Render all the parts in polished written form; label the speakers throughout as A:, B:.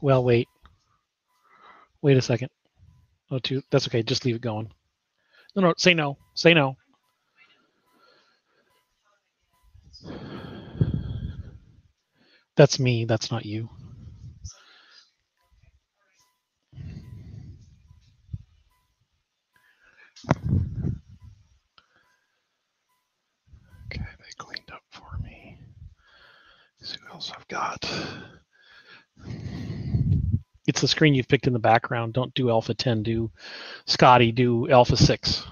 A: Well, wait. Wait a second. Oh, two. That's okay. Just leave it going. No, say no. Say no. That's me. That's not you. Okay, they cleaned up for me. Let's see what else I've got. It's the screen you've picked in the background. Don't do Alpha 10. Do Scotty. Do Alpha 6.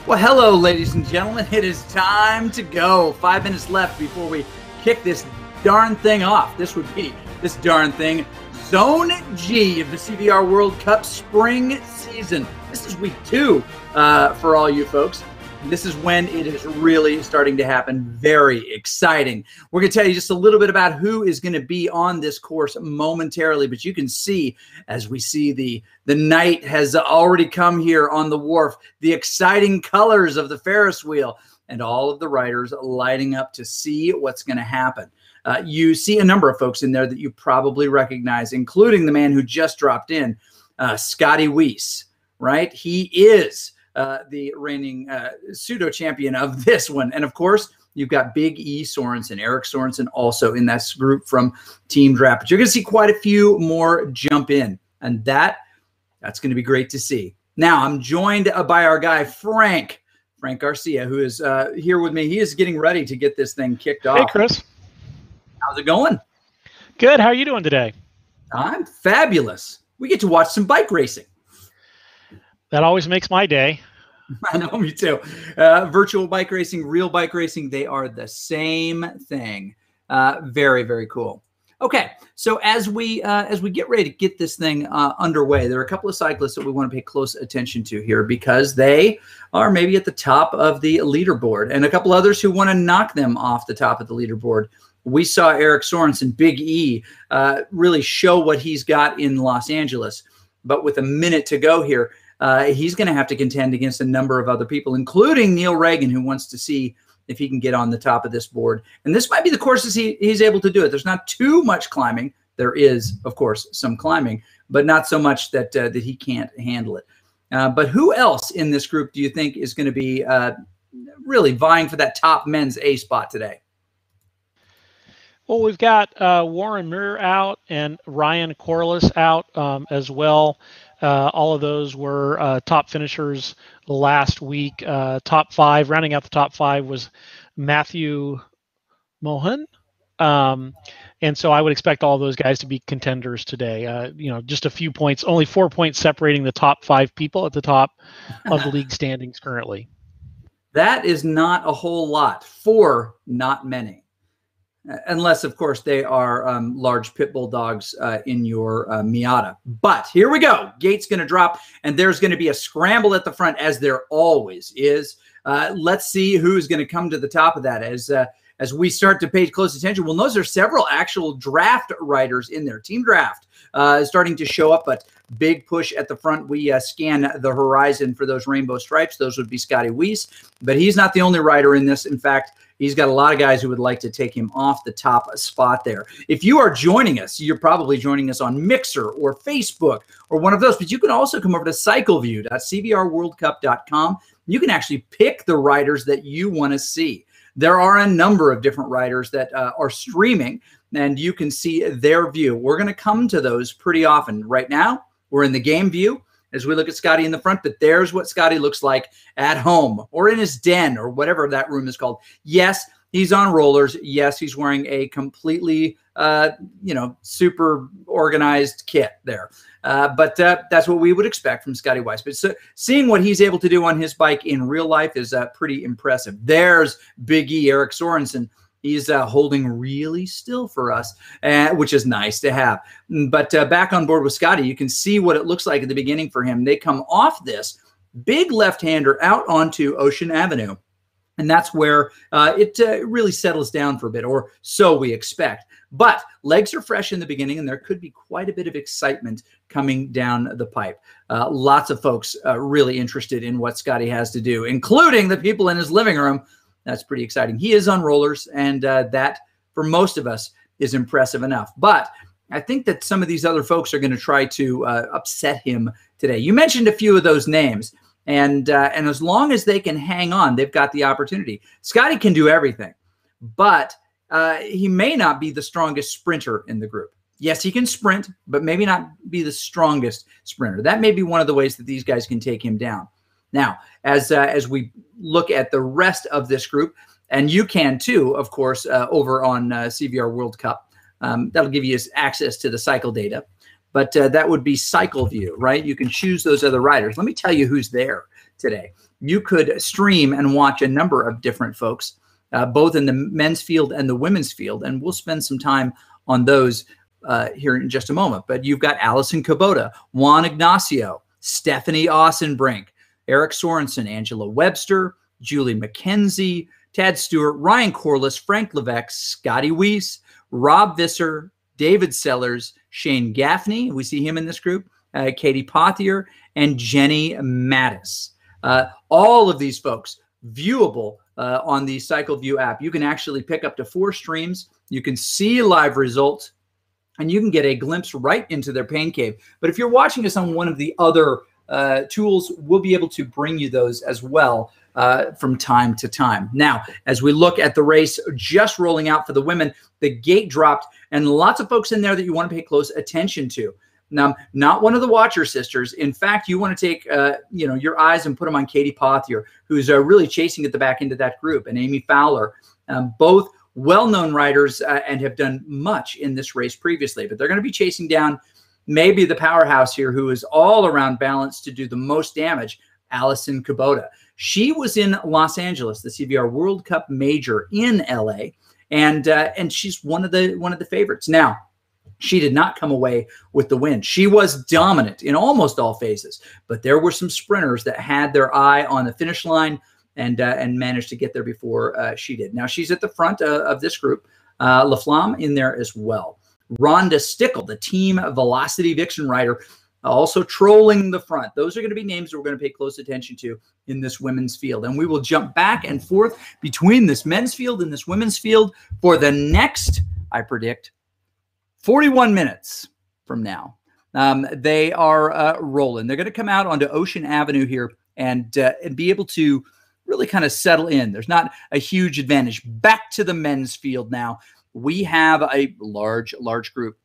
B: Well, hello, ladies and gentlemen. It is time to go. 5 minutes left before we kick this darn thing off. This would be this darn thing. Zone G of the CVR World Cup spring season. This is week 2 for all you folks. This is when it is really starting to happen. Very exciting. We're going to tell you just a little bit about who is going to be on this course momentarily, but you can see as we see the night has already come here on the wharf, the exciting colors of the Ferris wheel and all of the riders lighting up to see what's going to happen. You see a number of folks in there that you probably recognize, including the man who just dropped in, Scotty Weiss, right? He is the reigning pseudo champion of this one. And of course, You've got Big E Sorensen, Eric Sorensen also in that group from Team Draft. But you're going to see quite a few more jump in, and that's going to be great to see. Now, I'm joined by our guy, Frank Garcia, who is here with me. He is getting ready to get this thing kicked off.
A: Hey, Chris.
B: How's it going?
A: Good. How are you doing today?
B: I'm fabulous. We get to watch some bike racing.
A: That always makes my day.
B: I know, me too. Virtual bike racing, real bike racing, they are the same thing. Very, very cool. Okay, so as we get ready to get this thing underway, there are a couple of cyclists that we want to pay close attention to here because they are maybe at the top of the leaderboard, and a couple others who want to knock them off the top of the leaderboard. We saw Eric Sorensen, Big E, really show what he's got in Los Angeles, but with a minute to go here, he's going to have to contend against a number of other people, including Neil Reagan, who wants to see if he can get on the top of this board. And this might be the courses he's able to do it. There's not too much climbing. There is, of course, some climbing, but not so much that he can't handle it. But who else in this group do you think is going to be really vying for that top men's A spot today?
A: Well, we've got Warren Muir out and Ryan Corliss out as well. All of those were top finishers last week. Top five, rounding out the top five was Matthew Mohan. And so I would expect all those guys to be contenders today. Just a few points, only 4 points separating the top five people at the top of the league standings currently. That
B: is not a whole lot. 4, not many. Unless, of course, they are large pit bull dogs in your Miata. But here we go. Gate's going to drop, and there's going to be a scramble at the front, as there always is. Let's see who's going to come to the top of that as we start to pay close attention. We'll notice there's several actual draft riders in there. Team Draft starting to show up, but big push at the front. We scan the horizon for those rainbow stripes. Those would be Scotty Weiss, but he's not the only rider in this. In fact, he's got a lot of guys who would like to take him off the top spot there. If you are joining us, you're probably joining us on Mixer or Facebook or one of those, but you can also come over to cycleview.cvrworldcup.com. You can actually pick the riders that you want to see. There are a number of different riders that are streaming, and you can see their view. We're going to come to those pretty often. Right now, we're in the game view as we look at Scotty in the front, but there's what Scotty looks like at home or in his den or whatever that room is called. Yes, he's on rollers. Yes, he's wearing a completely, super organized kit there. But that's what we would expect from Scotty Weiss. But seeing what he's able to do on his bike in real life is pretty impressive. There's Big E, Eric Sorensen. He's holding really still for us, which is nice to have. But back on board with Scotty, you can see what it looks like at the beginning for him. They come off this big left-hander out onto Ocean Avenue. And that's where it really settles down for a bit, or so we expect. But legs are fresh in the beginning, and there could be quite a bit of excitement coming down the pipe. Lots of folks really interested in what Scotty has to do, including the people in his living room. That's pretty exciting. He is on rollers, and that, for most of us, is impressive enough. But I think that some of these other folks are going to try to upset him today. You mentioned a few of those names, and as long as they can hang on, they've got the opportunity. Scotty can do everything, but he may not be the strongest sprinter in the group. Yes, he can sprint, but maybe not be the strongest sprinter. That may be one of the ways that these guys can take him down. Now, as we look at the rest of this group, and you can too, of course, over on CVR World Cup, that'll give you access to the cycle data. But that would be Cycle View, right? You can choose those other riders. Let me tell you who's there today. You could stream and watch a number of different folks, both in the men's field and the women's field, and we'll spend some time on those here in just a moment. But you've got Allison Kubota, Juan Ignacio, Stephanie Ossenbrink, Eric Sorensen, Angela Webster, Julie McKenzie, Tad Stewart, Ryan Corliss, Frank Levesque, Scotty Weiss, Rob Visser, David Sellers, Shane Gaffney, we see him in this group, Katie Pothier, and Jenny Mattis. All of these folks viewable on the Cycle View app. You can actually pick up to 4 streams. You can see live results, and you can get a glimpse right into their pain cave. But if you're watching us on one of the other tools, we'll be able to bring you those as well from time to time. Now, as we look at the race just rolling out for the women, the gate dropped, and lots of folks in there that you want to pay close attention to. Now, not one of the Watcher sisters. In fact, you want to take your eyes and put them on Katie Pothier, who's really chasing at the back end of that group, and Amy Fowler, both well-known riders and have done much in this race previously. But they're going to be chasing down maybe the powerhouse here, who is all around balanced to do the most damage, Allison Kubota. She was in Los Angeles, the CVR World Cup Major in LA, and she's one of the favorites. Now, she did not come away with the win. She was dominant in almost all phases, but there were some sprinters that had their eye on the finish line and managed to get there before she did. Now, she's at the front of this group. LaFlamme in there as well. Rhonda Stickle, the Team Velocity Vixen rider, also trolling the front. Those are going to be names that we're going to pay close attention to in this women's field. And we will jump back and forth between this men's field and this women's field for the next, I predict, 41 minutes from now. They are rolling. They're going to come out onto Ocean Avenue here and be able to really kind of settle in. There's not a huge advantage. Back to the men's field now. We have a large group.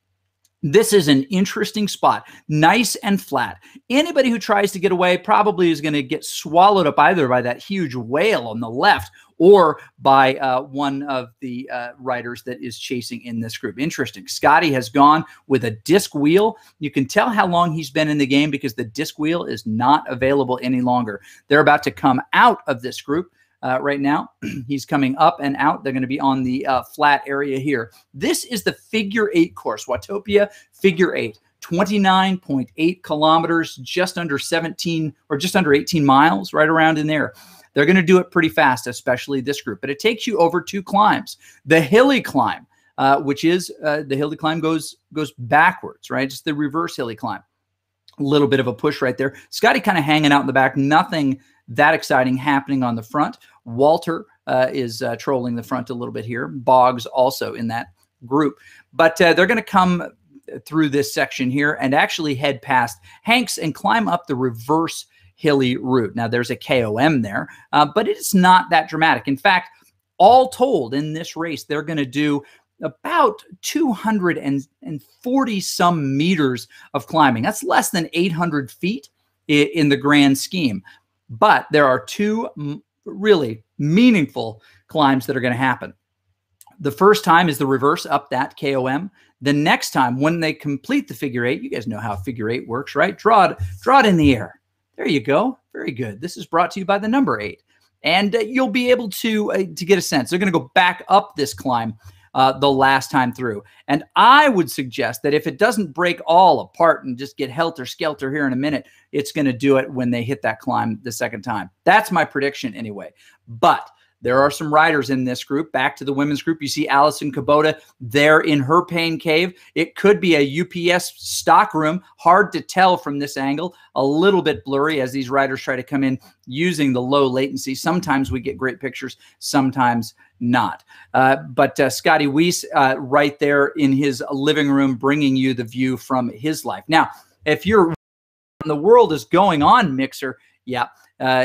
B: This is an interesting spot, nice and flat. Anybody who tries to get away probably is going to get swallowed up either by that huge whale on the left or by one of the riders that is chasing in this group. Interesting. Scotty has gone with a disc wheel. You can tell how long he's been in the game because the disc wheel is not available any longer. They're about to come out of this group. Right now, he's coming up and out. They're going to be on the flat area here. This is the figure 8 course, Watopia figure 8, 29.8 kilometers, just under 17 or just under 18 miles, right around in there. They're going to do it pretty fast, especially this group, but it takes you over 2 climbs. The hilly climb, which is the hilly climb goes backwards, right? It's the reverse hilly climb. A little bit of a push right there. Scotty kind of hanging out in the back, nothing that exciting happening on the front. Walter is trolling the front a little bit here. Boggs also in that group. But they're going to come through this section here and actually head past Hanks and climb up the reverse hilly route. Now, there's a KOM there, but it's not that dramatic. In fact, all told in this race, they're going to do about 240 some meters of climbing. That's less than 800 feet in the grand scheme. But there are 2 really meaningful climbs that are going to happen. The first time is the reverse up that KOM. The next time, when they complete the figure 8, you guys know how figure 8 works, right? Draw it in the air. There you go. Very good. This is brought to you by the number 8. And you'll be able to get a sense. They're going to go back up this climb the last time through. And I would suggest that if it doesn't break all apart and just get helter-skelter here in a minute, it's going to do it when they hit that climb the second time. That's my prediction anyway. But there are some riders in this group. Back to the women's group, you see Allison Kubota there in her pain cave. It could be a UPS stock room. Hard to tell from this angle. A little bit blurry as these riders try to come in using the low latency. Sometimes we get great pictures, sometimes not. But Scotty Weiss right there in his living room bringing you the view from his life. Now, if you're the world is going on, Mixer, yeah,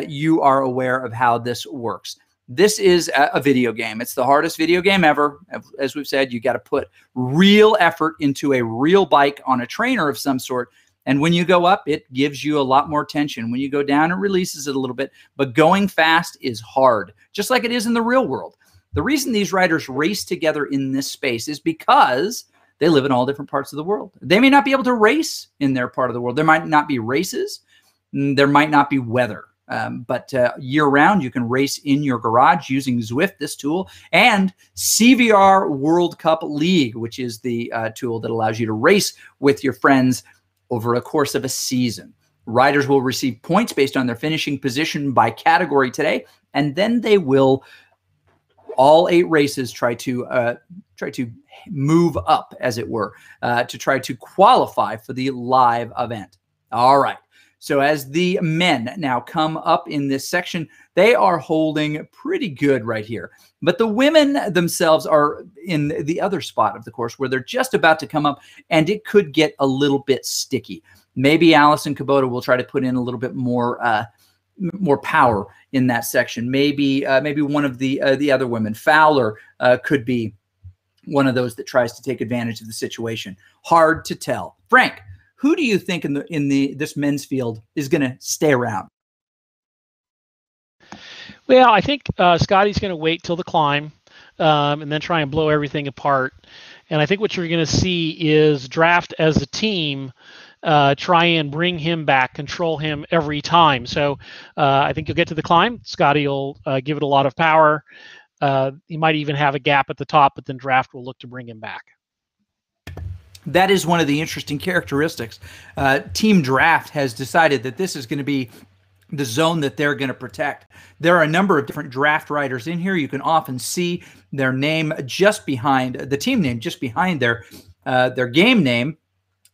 B: you are aware of how this works. This is a video game. It's the hardest video game ever. As we've said, you got to put real effort into a real bike on a trainer of some sort. And when you go up, it gives you a lot more tension. When you go down, it releases it a little bit. But going fast is hard, just like it is in the real world. The reason these riders race together in this space is because they live in all different parts of the world. They may not be able to race in their part of the world. There might not be races. There might not be weather. But year-round, you can race in your garage using Zwift, this tool, and CVR World Cup League, which is the tool that allows you to race with your friends over a course of a season. Riders will receive points based on their finishing position by category today, and then they will, all 8 races, try to move up, as it were, to try to qualify for the live event. All right. So as the men now come up in this section, they are holding pretty good right here. But the women themselves are in the other spot of the course where they're just about to come up, and it could get a little bit sticky. Maybe Allison Kubota will try to put in a little bit more more power in that section. Maybe one of the other women, Fowler, could be one of those that tries to take advantage of the situation. Hard to tell. Frank, who do you think in this men's field is going to stay around?
A: Well, I think Scotty's going to wait till the climb and then try and blow everything apart. And I think what you're going to see is Draft as a team try and bring him back, control him every time. So I think you'll get to the climb. Scotty will give it a lot of power. He might even have a gap at the top, but then Draft will look to bring him back.
B: That is one of the interesting characteristics. Team Draft has decided that this is going to be the zone that they're going to protect. There are a number of different draft riders in here. You can often see their name just behind the team name, just behind their game name,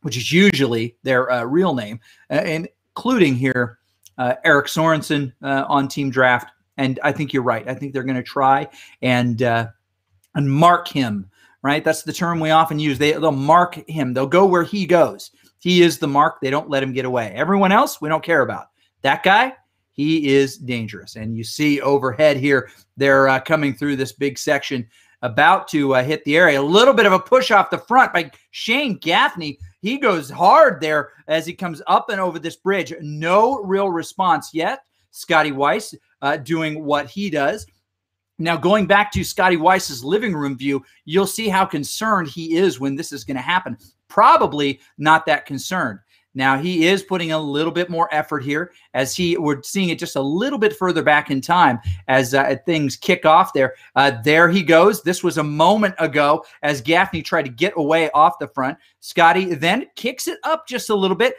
B: which is usually their real name, including here Eric Sorensen on Team Draft. And I think you're right. I think they're going to try and mark him. Right, that's the term we often use. They'll mark him. They'll go where he goes. He is the mark. They don't let him get away. Everyone else, we don't care about. That guy, he is dangerous. And you see overhead here, they're coming through this big section, about to hit the area. A little bit of a push off the front by Shane Gaffney. He goes hard there as he comes up and over this bridge. No real response yet. Scotty Weiss doing what he does. Now, going back to Scotty Weiss's living room view, you'll see how concerned he is when this is going to happen. Probably not that concerned. Now, he is putting a little bit more effort here as we're seeing it just a little bit further back in time as things kick off there. There he goes. This was a moment ago as Gaffney tried to get away off the front. Scotty then kicks it up just a little bit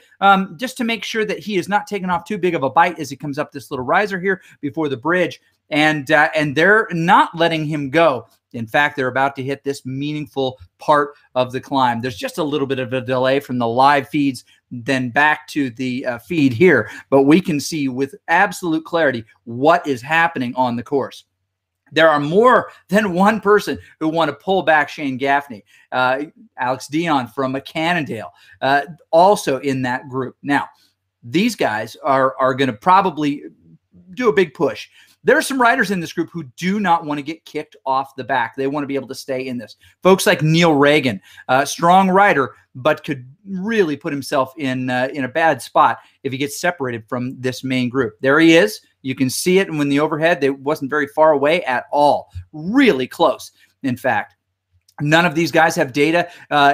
B: just to make sure that he is not taking off too big of a bite as he comes up this little riser here before the bridge. And they're not letting him go. In fact, they're about to hit this meaningful part of the climb. There's just a little bit of a delay from the live feeds then back to the feed here, but we can see with absolute clarity what is happening on the course. There are more than one person who want to pull back Shane Gaffney. Alex Dion from Cannondale, also in that group. Now, these guys are going to probably do a big push. There are some riders in this group who do not want to get kicked off the back. They want to be able to stay in this. Folks like Neil Reagan, strong rider, but could really put himself in a bad spot if he gets separated from this main group. There he is. You can see it when the overhead, it wasn't very far away at all. Really close, in fact. None of these guys have data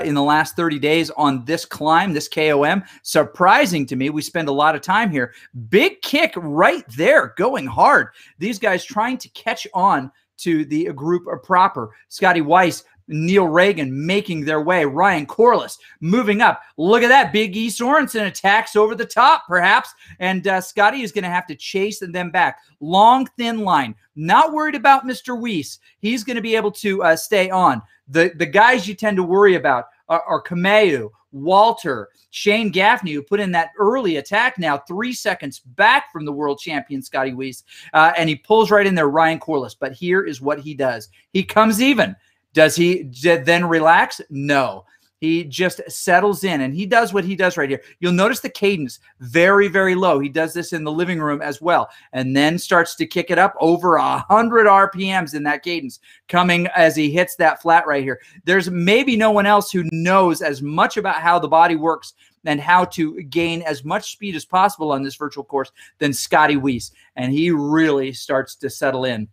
B: in the last 30 days on this climb, this KOM. Surprising to me. We spend a lot of time here. Big kick right there, going hard. These guys trying to catch on to the group proper. Scotty Weiss, Neil Reagan making their way. Ryan Corliss moving up. Look at that. Big E Sorensen attacks over the top, perhaps. And Scotty is going to have to chase them back. Long, thin line. Not worried about Mr. Weiss. He's going to be able to stay on. The guys you tend to worry about are Kameu, Walter, Shane Gaffney, who put in that early attack now 3 seconds back from the world champion Scotty Weiss. And he pulls right in there, Ryan Corliss. But here is what he does. He comes even. Does he then relax? No. He just settles in, and he does what he does right here. You'll notice the cadence very, very low. He does this in the living room as well, and then starts to kick it up over 100 RPMs in that cadence, coming as he hits that flat right here. There's maybe no one else who knows as much about how the body works and how to gain as much speed as possible on this virtual course than Scotty Weiss, and he really starts to settle in.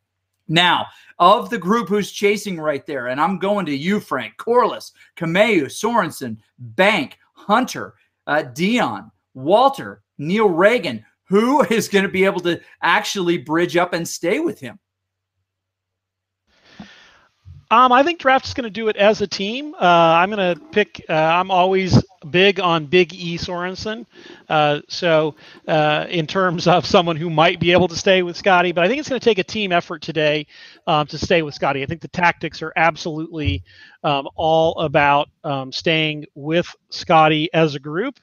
B: Now, of the group who's chasing right there, and I'm going to you, Frank, Corliss, Kameu, Sorensen, Bank, Hunter, Dion, Walter, Neil Reagan, who is going to be able to actually bridge up and stay with him?
A: I think Draft is going to do it as a team. I'm going to pick. I'm always big on Big E Sorensen. So in terms of someone who might be able to stay with Scotty, but I think it's going to take a team effort today to stay with Scotty. I think the tactics are absolutely all about staying with Scotty as a group.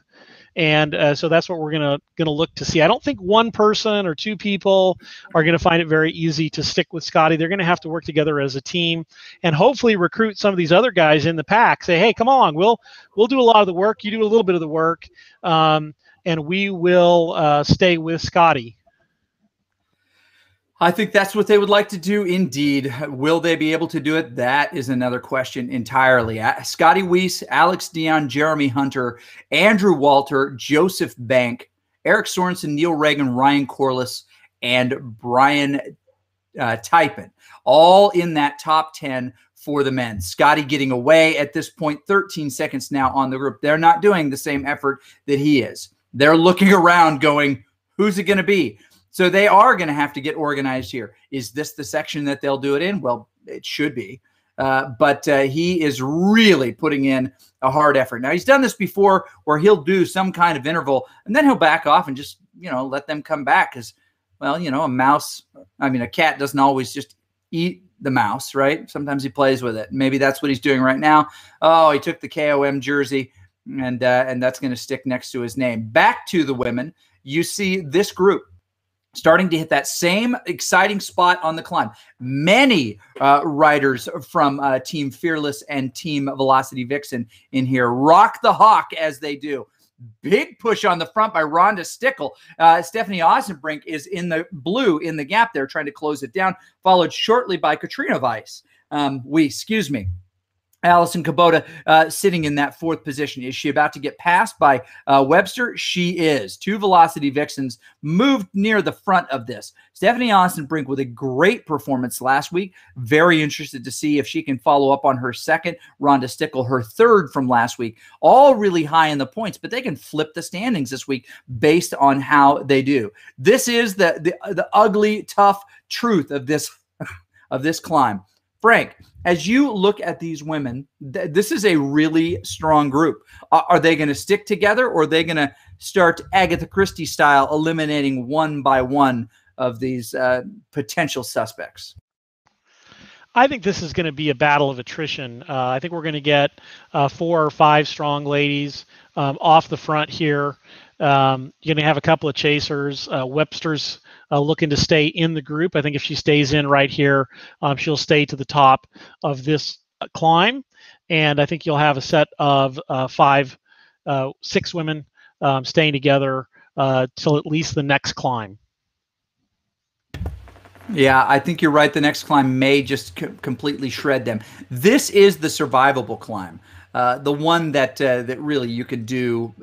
A: And so that's what we're gonna look to see. I don't think one person or two people are going to find it very easy to stick with Scotty. They're going to have to work together as a team and hopefully recruit some of these other guys in the pack. Say, hey, come along. We'll do a lot of the work. You do a little bit of the work, and we will stay with Scotty.
B: I think that's what they would like to do. Indeed. Will they be able to do it? That is another question entirely. Scotty Weiss, Alex Dion, Jeremy Hunter, Andrew Walter, Joseph Bank, Eric Sorensen, Neil Reagan, Ryan Corliss, and Brian Typen, all in that top 10 for the men. Scotty getting away at this point, 13 seconds now on the group. They're not doing the same effort that he is. They're looking around going, who's it going to be? So they are going to have to get organized here. Is this the section that they'll do it in? Well, it should be. But he is really putting in a hard effort. Now, he's done this before where he'll do some kind of interval, and then he'll back off and just, let them come back because, well, a cat doesn't always just eat the mouse, right? Sometimes he plays with it. Maybe that's what he's doing right now. Oh, he took the KOM jersey, and that's going to stick next to his name. Back to the women, you see this group starting to hit that same exciting spot on the climb. Many riders from Team Fearless and Team Velocity Vixen in here. Rock the Hawk as they do. Big push on the front by Rhonda Stickle. Stephanie Osenbrink is in the blue in the gap there, trying to close it down, followed shortly by Katrina Weiss. Allison Kubota sitting in that fourth position. Is she about to get passed by Webster? She is. Two Velocity Vixens moved near the front of this. Stephanie Osenbrink with a great performance last week. Very interested to see if she can follow up on her second. Rhonda Stickle, her third from last week. All really high in the points, but they can flip the standings this week based on how they do. This is the ugly, tough truth of this of this climb. Frank, as you look at these women, this is a really strong group. Are they going to stick together, or are they going to start Agatha Christie style, eliminating one by one of these potential suspects?
A: I think this is going to be a battle of attrition. I think we're going to get 4 or 5 strong ladies off the front here. You're going to have a couple of chasers. Webster's looking to stay in the group. I think if she stays in right here, she'll stay to the top of this climb. And I think you'll have a set of 6 women staying together till at least the next climb.
B: Yeah, I think you're right. The next climb may just completely shred them. This is the survivable climb, the one that really you could do,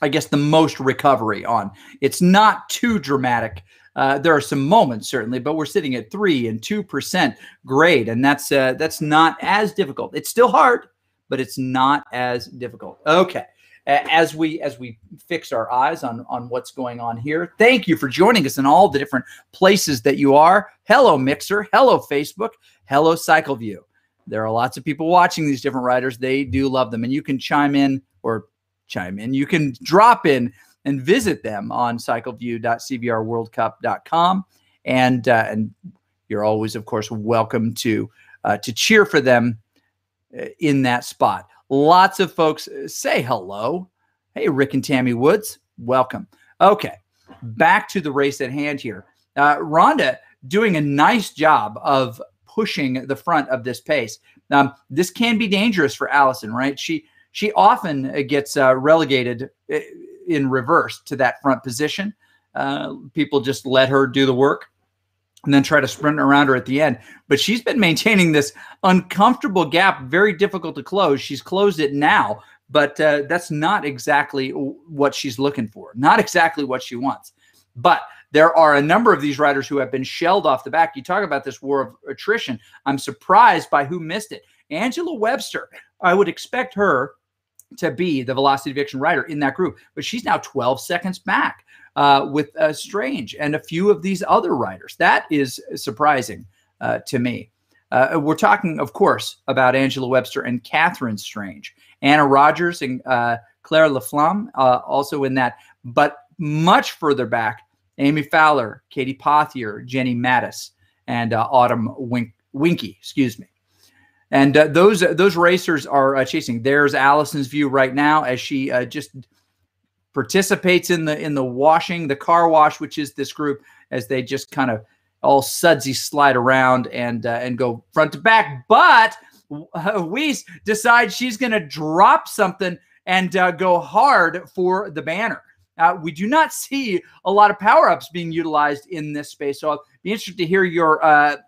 B: I guess, the most recovery on. It's not too dramatic. There are some moments, certainly, but we're sitting at 3% and 2% grade, and that's not as difficult. It's still hard, but it's not as difficult. Okay. As we fix our eyes on what's going on here, thank you for joining us in all the different places that you are. Hello, Mixer. Hello, Facebook. Hello, CycleView. There are lots of people watching these different riders. They do love them, and you can chime in. You can drop in and visit them on cycleview.cvrworldcup.com, and you're always, of course, welcome to cheer for them in that spot. Lots of folks say hello. Hey, Rick and Tammy Woods, welcome. Okay, back to the race at hand here. Rhonda doing a nice job of pushing the front of this pace. This can be dangerous for Allison, right? She often gets relegated in reverse to that front position. People just let her do the work and then try to sprint around her at the end. But she's been maintaining this uncomfortable gap, very difficult to close. She's closed it now, but that's not exactly what she's looking for, not exactly what she wants. But there are a number of these riders who have been shelled off the back. You talk about this war of attrition. I'm surprised by who missed it. Angela Webster, I would expect her to be the Velocity Vixen rider in that group, but she's now 12 seconds back with Strange and a few of these other riders. That is surprising to me. We're talking, of course, about Angela Webster and Catherine Strange. Anna Rogers and Claire Laflamme also in that, but much further back, Amy Fowler, Katie Pothier, Jenny Mattis, and Autumn Winky, excuse me. And those racers are chasing. There's Allison's view right now as she just participates in the washing, the car wash, which is this group, as they just kind of all sudsy slide around and go front to back. But Weiss decides she's going to drop something and go hard for the banner. We do not see a lot of power-ups being utilized in this space. So I'll be interested to hear your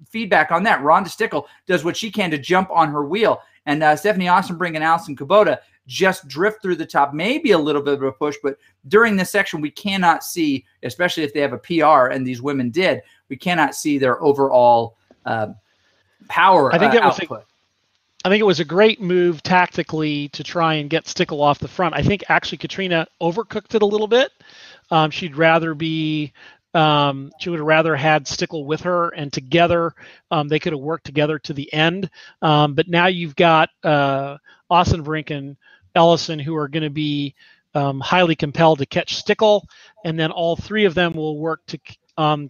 B: feedback on that. Rhonda Stickle does what she can to jump on her wheel. And Stephanie Ostenbrink and Allison Kubota just drift through the top, maybe a little bit of a push, but during this section, we cannot see, especially if they have a PR, and these women did, we cannot see their overall power output.
A: I think it was a great move tactically to try and get Stickle off the front. I think actually Katrina overcooked it a little bit. She would have rather had Stickle with her, and together they could have worked together to the end. But now you've got Ostenbrink and Ellison, who are going to be highly compelled to catch Stickle, and then all three of them will work to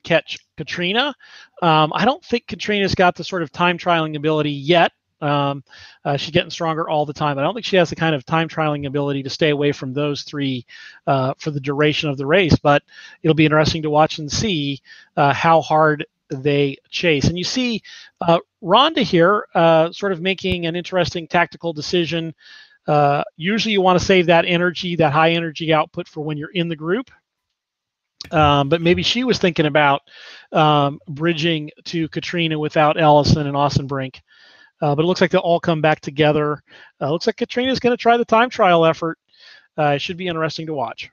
A: catch Katrina. I don't think Katrina's got the sort of time trialing ability yet. She's getting stronger all the time. I don't think she has the kind of time trialing ability to stay away from those three for the duration of the race, but it'll be interesting to watch and see how hard they chase. And you see Rhonda here sort of making an interesting tactical decision. Usually you want to save that energy, that high energy output, for when you're in the group. But maybe she was thinking about bridging to Katrina without Ellison and Ostenbrink. But it looks like they'll all come back together. Looks like Katrina's going to try the time trial effort. It should be interesting to watch.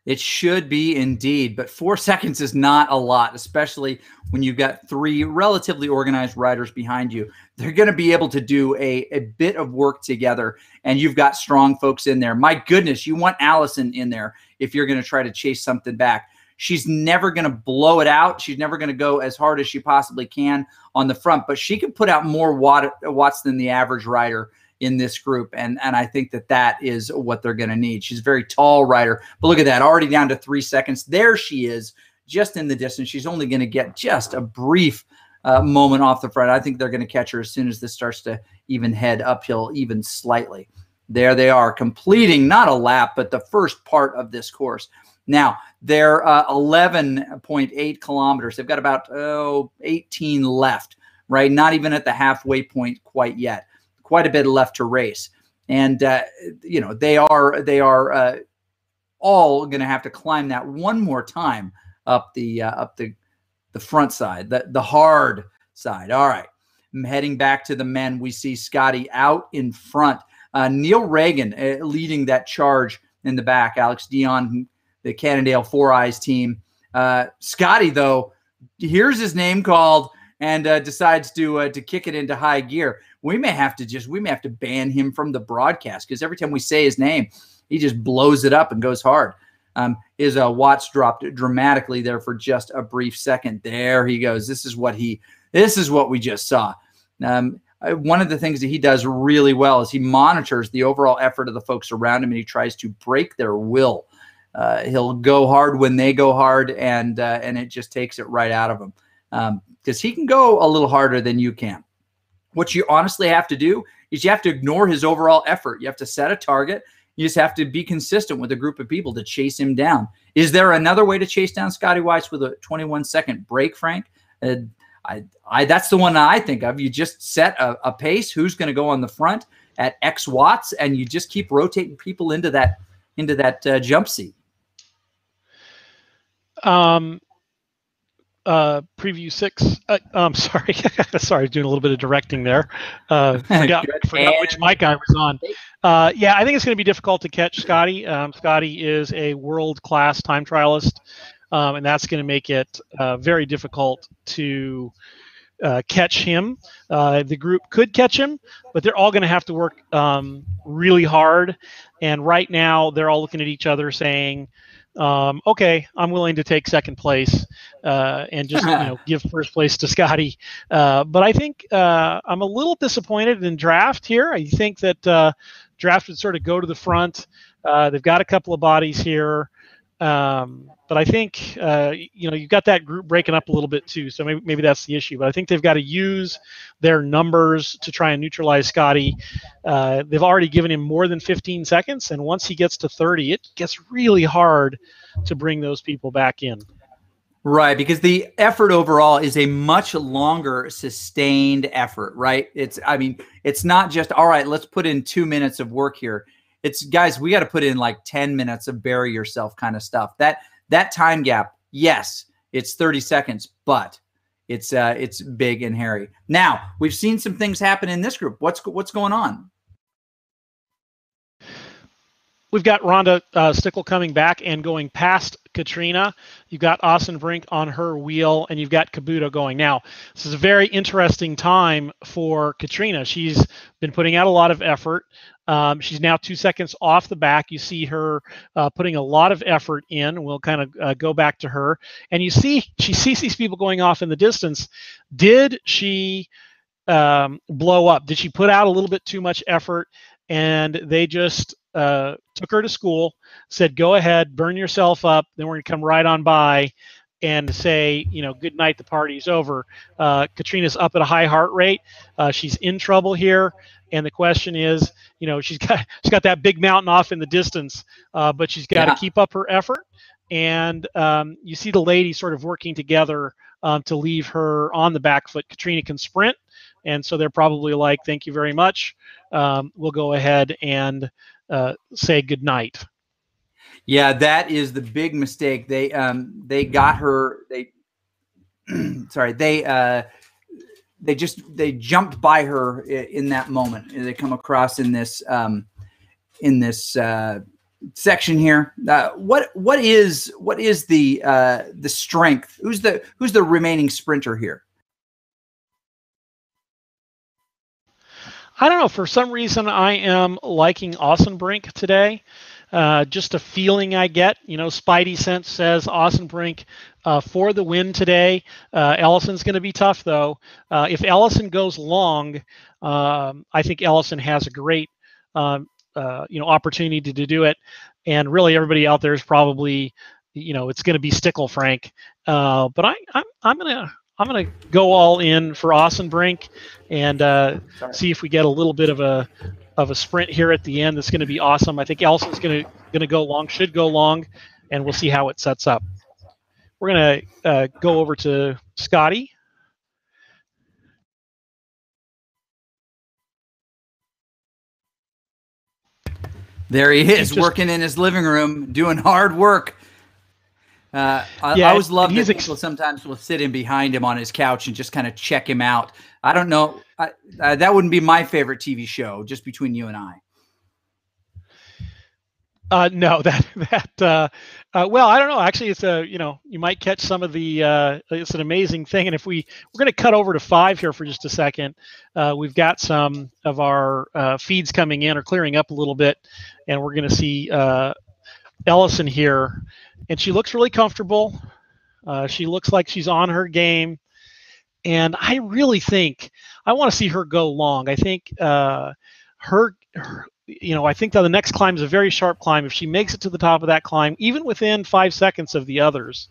B: It should be indeed, but 4 seconds is not a lot, especially when you've got three relatively organized riders behind you. They're going to be able to do a bit of work together, and you've got strong folks in there. My goodness, you want Allison in there if you're going to try to chase something back. She's never going to blow it out. She's never going to go as hard as she possibly can on the front, but she can put out more watts than the average rider in this group. And I think that is what they're going to need. She's a very tall rider, but look at that, already down to 3 seconds. There she is, just in the distance. She's only going to get just a brief moment off the front. I think they're going to catch her as soon as this starts to even head uphill even slightly. There they are, completing not a lap, but the first part of this course. Now, they're 11.8 kilometers. They've got about 18 left, right? Not even at the halfway point quite yet. Quite a bit left to race. And, they are all going to have to climb that one more time up the front side, the hard side. All right. Heading back to the men, we see Scotty out in front. Neil Reagan leading that charge in the back. Alex Dion, the Cannondale Four Eyes team. Scotty, though, hears his name called and decides to kick it into high gear. We may have to ban him from the broadcast, because every time we say his name, he just blows it up and goes hard. His watts dropped dramatically there for just a brief second. There he goes. This is what we just saw. One of the things that he does really well is he monitors the overall effort of the folks around him, and he tries to break their will. He'll go hard when they go hard, and it just takes it right out of him, because he can go a little harder than you can. What you honestly have to do is you have to ignore his overall effort. You have to set a target. You just have to be consistent with a group of people to chase him down. Is there another way to chase down Scotty Weiss with a 21-second break, Frank? That's the one I think of. You just set a pace. Who's going to go on the front at X watts, and you just keep rotating people into that jump seat.
A: Preview 6. Sorry, doing a little bit of directing there. Forgot which mic I was on. Yeah, I think it's going to be difficult to catch Scotty. Scotty is a world-class time trialist, and that's going to make it very difficult to catch him. The group could catch him, but they're all going to have to work really hard. And right now, they're all looking at each other saying, okay, I'm willing to take second place and just give first place to Scotty. But I think I'm a little disappointed in Draft here. I think that Draft would sort of go to the front. They've got a couple of bodies here. But I think, you've got that group breaking up a little bit too. So maybe that's the issue. But I think they've got to use their numbers to try and neutralize Scotty. They've already given him more than 15 seconds. And once he gets to 30, it gets really hard to bring those people back in.
B: Right, because the effort overall is a much longer sustained effort, right? It's not just, all right, let's put in 2 minutes of work here. It's guys, we got to put in like 10 minutes of bury yourself kind of stuff. That time gap, yes, it's 30 seconds, but it's big and hairy. Now, we've seen some things happen in this group. What's going on?
A: We've got Rhonda Stickle coming back and going past Katrina. You've got Ossenbrink on her wheel, and you've got Kabuto going. Now, this is a very interesting time for Katrina. She's been putting out a lot of effort. She's now 2 seconds off the back. You see her putting a lot of effort in. We'll kind of go back to her. And you see she sees these people going off in the distance. Did she blow up? Did she put out a little bit too much effort? And they just took her to school, said, go ahead, burn yourself up. Then we're going to come right on by and say, good night, the party's over. Katrina's up at a high heart rate. She's in trouble here. And the question is, she's got that big mountain off in the distance, but she's got to keep up her effort. And you see the ladies sort of working together to leave her on the back foot. Katrina can sprint. And so they're probably like, thank you very much. We'll go ahead and say goodnight.
B: Yeah, that is the big mistake. They got her. They jumped by her in that moment. They come across in this section here. What is the strength? Who's the remaining sprinter here?
A: I don't know. For some reason, I am liking Ossenbrink today. Just a feeling I get. Spidey sense says Ossenbrink for the win today. Ellison's going to be tough, though. If Ellison goes long, I think Ellison has a great opportunity to do it. And really, everybody out there is probably, it's going to be Stickle Frank. But I'm gonna go all in for Ossenbrink and see if we get a little bit of a sprint here at the end. That's going to be awesome. I think Ellison's going to go long, should go long, and we'll see how it sets up. We're going to go over to Scotty.
B: There he is, working in his living room, doing hard work. I always love that people sometimes will sit in behind him on his couch and just kind of check him out. I don't know. That wouldn't be my favorite TV show, just between you and I.
A: No, well, I don't know. Actually, it's you might catch some of the, it's an amazing thing. And we're going to cut over to 5 here for just a second. We've got some of our feeds coming in or clearing up a little bit, and we're going to see Ellison here. And she looks really comfortable. She looks like she's on her game. And I really think I want to see her go long. I think I think that the next climb is a very sharp climb. If she makes it to the top of that climb, even within 5 seconds of the others,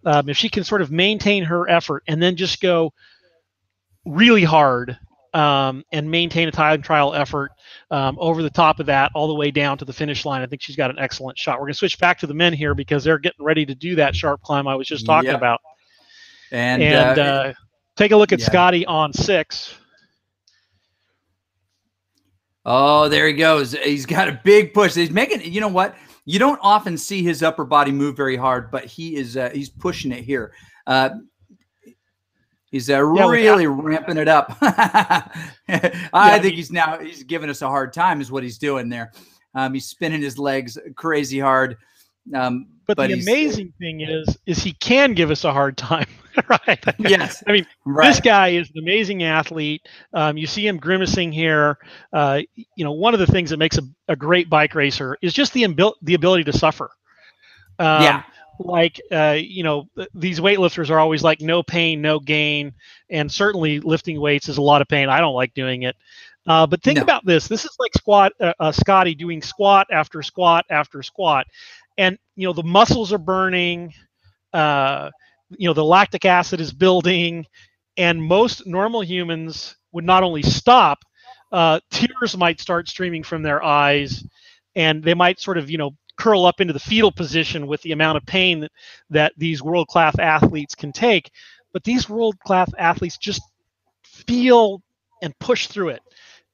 A: if she can sort of maintain her effort and then just go really hard and maintain a time trial effort over the top of that all the way down to the finish line, I think she's got an excellent shot. We're going to switch back to the men here because they're getting ready to do that sharp climb I was just talking about. And take a look at Scotty on 6.
B: Oh, there he goes. He's got a big push. He's making, you know what? You don't often see his upper body move very hard, but he's pushing it here. He's really ramping it up. I think he's giving us a hard time is what he's doing there. He's spinning his legs crazy hard.
A: But the amazing thing is he can give us a hard time, right?
B: Yes.
A: I mean, this guy is an amazing athlete. You see him grimacing here. One of the things that makes a great bike racer is just the ability to suffer. These weightlifters are always like no pain, no gain. And certainly lifting weights is a lot of pain. I don't like doing it. But think about this. This is like Scotty doing squat after squat after squat. And, the muscles are burning, the lactic acid is building, and most normal humans would not only stop, tears might start streaming from their eyes, and they might sort of, curl up into the fetal position with the amount of pain that these world-class athletes can take. But these world-class athletes just feel and push through it.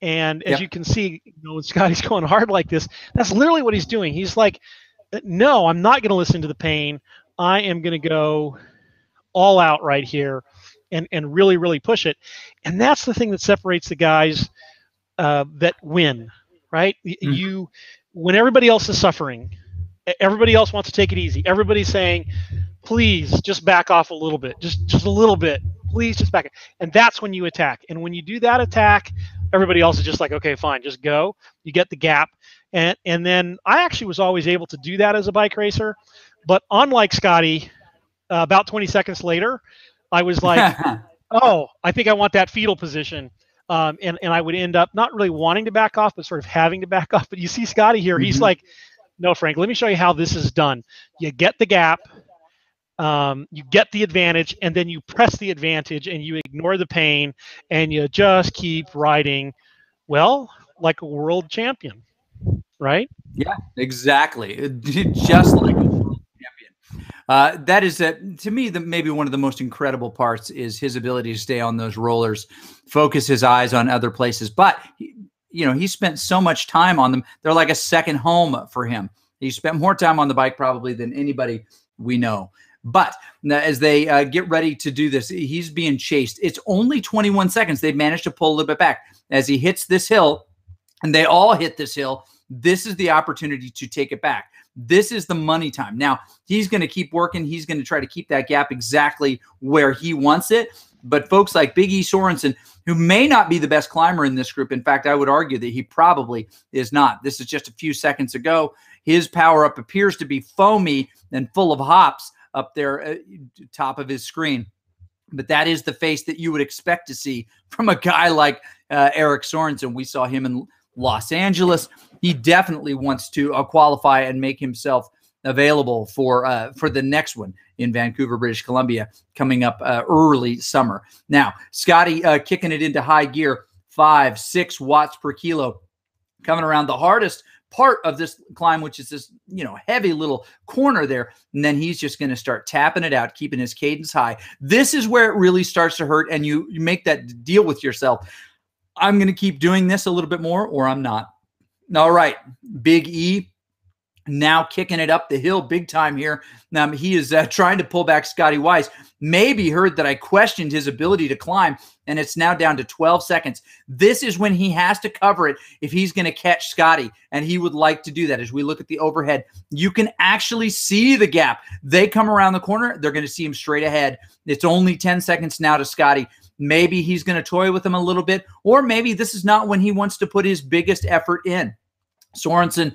A: And as you
B: Yep.
A: can see, when Scotty's going hard like this, that's literally what he's doing. He's like, no, I'm not going to listen to the pain. I am going to go all out right here and really, really push it. And that's the thing that separates the guys that win, right?
B: Mm-hmm.
A: When everybody else is suffering, everybody else wants to take it easy. Everybody's saying, please just back off a little bit, just a little bit. Please just back. And that's when you attack. And when you do that attack, everybody else is just like, okay, fine, just go. You get the gap. And then I actually was always able to do that as a bike racer. But unlike Scotty, about 20 seconds later, I was like, oh, I think I want that fetal position. And I would end up not really wanting to back off, but sort of having to back off. But you see Scotty here, he's
B: Mm-hmm.
A: like, no, Frank, let me show you how this is done. You get the gap, you get the advantage, and then you press the advantage and you ignore the pain and you just keep riding, well, like a world champion, right?
B: Yeah, exactly. Just like a world champion. That is, to me, maybe one of the most incredible parts is his ability to stay on those rollers, focus his eyes on other places. But he spent so much time on them. They're like a second home for him. He spent more time on the bike probably than anybody we know. But as they get ready to do this, he's being chased. It's only 21 seconds. They've managed to pull a little bit back. As he hits this hill, and they all hit this hill, this is the opportunity to take it back. This is the money time. Now, he's going to keep working. He's going to try to keep that gap exactly where he wants it. But folks like Big E Sorensen, who may not be the best climber in this group, in fact, I would argue that he probably is not. This is just a few seconds ago. His power-up appears to be foamy and full of hops up there top of his screen. But that is the face that you would expect to see from a guy like Eric Sorensen. We saw him in Los Angeles. He definitely wants to qualify and make himself available for the next one in Vancouver, British Columbia, coming up early summer. Now, Scotty kicking it into high gear, 5-6 watts per kilo, coming around the hardest part of this climb, which is this heavy little corner there, and then he's just going to start tapping it out, keeping his cadence high. This is where it really starts to hurt, and you make that deal with yourself. I'm going to keep doing this a little bit more, or I'm not. All right, Big E now kicking it up the hill big time here. Now he is trying to pull back Scotty Wise. Maybe heard that I questioned his ability to climb, and it's now down to 12 seconds. This is when he has to cover it if he's going to catch Scotty, and he would like to do that. As we look at the overhead, you can actually see the gap. They come around the corner. They're going to see him straight ahead. It's only 10 seconds now to Scotty. Maybe he's going to toy with him a little bit, or maybe this is not when he wants to put his biggest effort in. Sorensen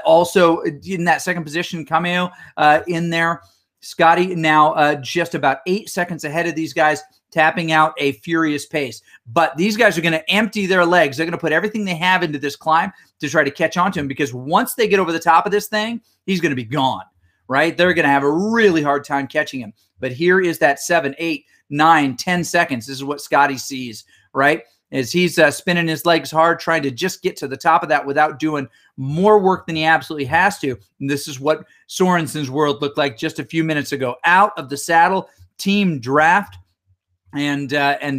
B: also in that second position, Cameo in there. Scotty now just about 8 seconds ahead of these guys, tapping out a furious pace. But these guys are going to empty their legs. They're going to put everything they have into this climb to try to catch on to him, because once they get over the top of this thing, he's going to be gone, right? They're going to have a really hard time catching him. But here is that 7, 8, 9, 10 seconds. This is what Scotty sees, right? As he's spinning his legs hard, trying to just get to the top of that without doing more work than he absolutely has to. And this is what Sorensen's world looked like just a few minutes ago. Out of the saddle, team draft, and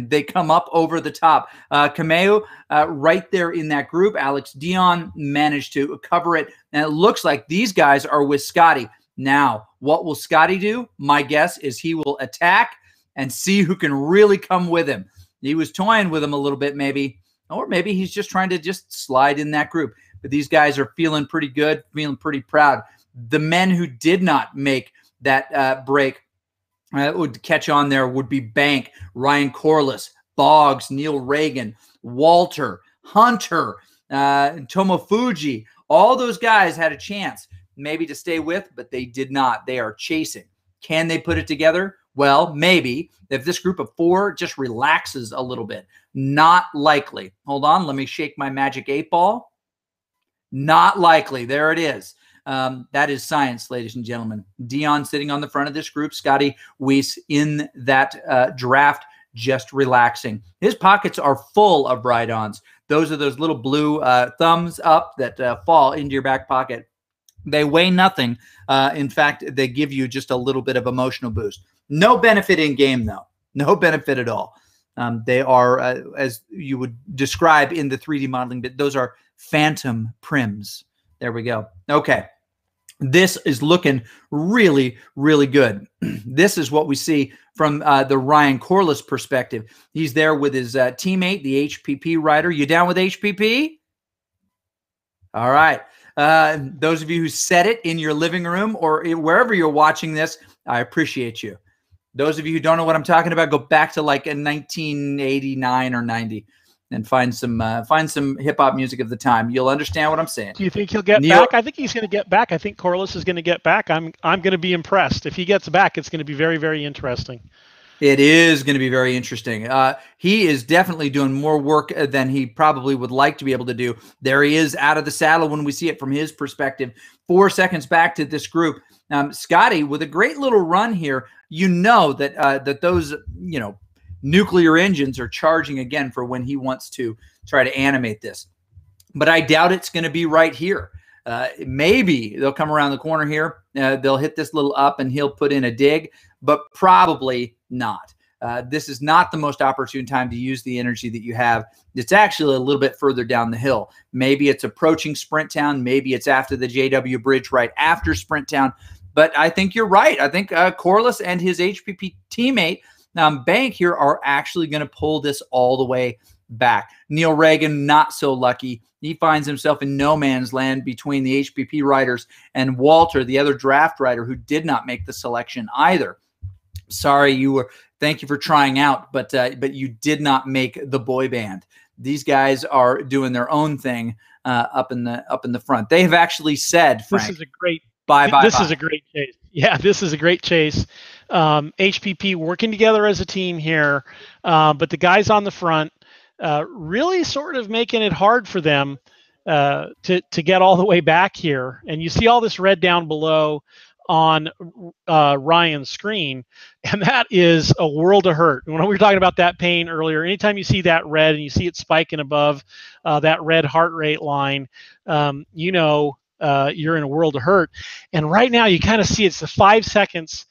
B: they come up over the top. Cameo right there in that group. Alex Dion managed to cover it, and it looks like these guys are with Scotty. Now, what will Scotty do? My guess is he will attack and see who can really come with him. He was toying with him a little bit, maybe, or maybe he's just trying to just slide in that group. But these guys are feeling pretty good, feeling pretty proud. The men who did not make that break would catch on there would be Bank, Ryan Corliss, Boggs, Neil Reagan, Walter, Hunter, Tomofuji. All those guys had a chance maybe to stay with, but they did not. They are chasing. Can they put it together? Well, maybe if this group of 4 just relaxes a little bit. Not likely. Hold on. Let me shake my magic 8-ball. Not likely. There it is. That is science, ladies and gentlemen. Dion sitting on the front of this group. Scotty Weiss in that draft, just relaxing. His pockets are full of ride-ons. Those are those little blue thumbs up that fall into your back pocket. They weigh nothing. In fact, they give you just a little bit of emotional boost. No benefit in game, though. No benefit at all. They are, as you would describe in the 3D modeling bit, those are phantom prims. There we go. Okay. This is looking really, really good. This is what we see from the Ryan Corliss perspective. He's there with his teammate, the HPP rider. You down with HPP? All right. Those of you who said it in your living room or wherever you're watching this, I appreciate you. Those of you who don't know what I'm talking about, go back to like in 1989 or 90 and find some hip hop music of the time. You'll understand what I'm saying.
A: Do you think he'll get back? I think he's going to get back. I think Corliss is going to get back. I'm going to be impressed. If he gets back, it's going to be very, very interesting.
B: It is going to be very interesting. He is definitely doing more work than he probably would like to be able to do. There he is out of the saddle when we see it from his perspective. 4 seconds back to this group. Scotty with a great little run here. You know that that those nuclear engines are charging again for when he wants to try to animate this. But I doubt it's going to be right here. Maybe they'll come around the corner here. They'll hit this little up and he'll put in a dig, but probably not. This is not the most opportune time to use the energy that you have. It's actually a little bit further down the hill. Maybe it's approaching Sprint Town. Maybe it's after the JW Bridge, right after Sprint Town. But I think you're right. I think Corliss and his HPP teammate, Bank here, are actually going to pull this all the way back. Neil Reagan, not so lucky. He finds himself in no man's land between the HPP riders and Walter, the other draft rider who did not make the selection either. Sorry, thank you for trying out, but you did not make the boy band. These guys are doing their own thing up in the front. They have actually said, Frank,
A: this is a great
B: This
A: is a great chase. Yeah, this is a great chase. HPP working together as a team here, but the guys on the front really sort of making it hard for them to get all the way back here. And you see all this red down below on Ryan's screen, and that is a world of hurt. When we were talking about that pain earlier, anytime you see that red and you see it spiking above that red heart rate line, you're in a world of hurt. And right now you kind of see it's the 5 seconds,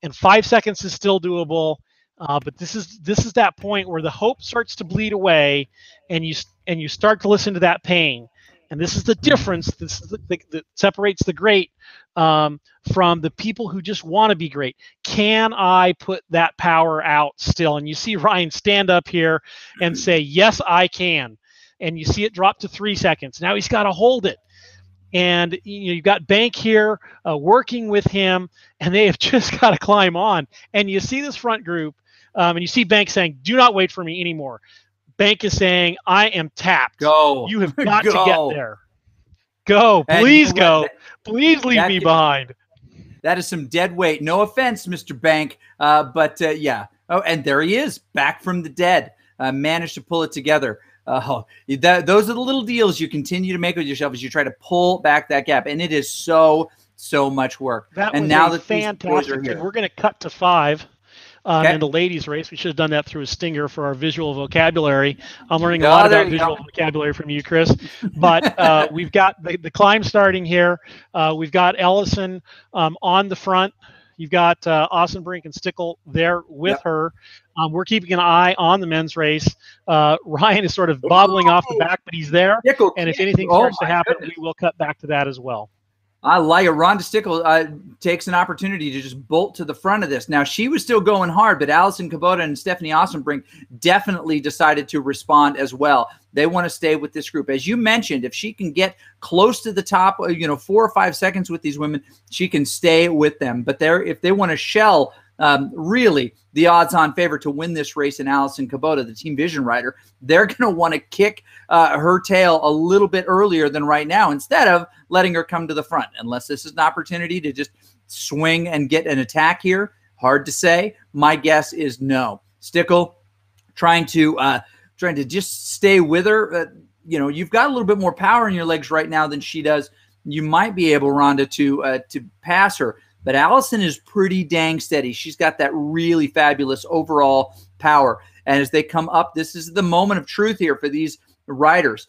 A: and 5 seconds is still doable. But this is that point where the hope starts to bleed away, and you start to listen to that pain. And this is the difference. This is that separates the great from the people who just want to be great. Can I put that power out still? And you see Ryan stand up here and say, yes, I can. And you see it drop to 3 seconds. Now he's got to hold it. And you've got Bank here working with him, and they have just got to climb on. And you see this front group, and you see Bank saying, do not wait for me anymore. Bank is saying, I am tapped.
B: Go.
A: You have got to get there. Go. Please go. Please leave me behind.
B: That is some dead weight. No offense, Mr. Bank. But yeah. Oh, and there he is, back from the dead. Managed to pull it together. Those are the little deals you continue to make with yourself as you try to pull back that gap. And it is so much work.
A: That
B: and
A: was
B: now that
A: fantastic. And we're going to cut to 5. In the ladies' race. We should have done that through a stinger for our visual vocabulary. I'm learning a lot about visual vocabulary from you, Chris. But we've got the climb starting here. We've got Ellison on the front. You've got Ossenbrink and Stickle there with her. We're keeping an eye on the men's race. Ryan is sort of bobbling off the back, but he's there. And if anything starts to happen, we will cut back to that as well.
B: I like it. Rhonda Stickle takes an opportunity to just bolt to the front of this. Now, she was still going hard, but Allison Kubota and Stephanie Ossenbrink definitely decided to respond as well. They want to stay with this group. As you mentioned, if she can get close to the top, 4 or 5 seconds with these women, she can stay with them. But if they want to shell really the odds-on favorite to win this race in Allison Kubota, the Team Vision rider, they're going to want to kick her tail a little bit earlier than right now instead of letting her come to the front. Unless this is an opportunity to just swing and get an attack here, hard to say. My guess is no. Stickle trying to just stay with her. You've got a little bit more power in your legs right now than she does. You might be able, Rhonda, to pass her. But Allison is pretty dang steady. She's got that really fabulous overall power. And as they come up, this is the moment of truth here for these riders.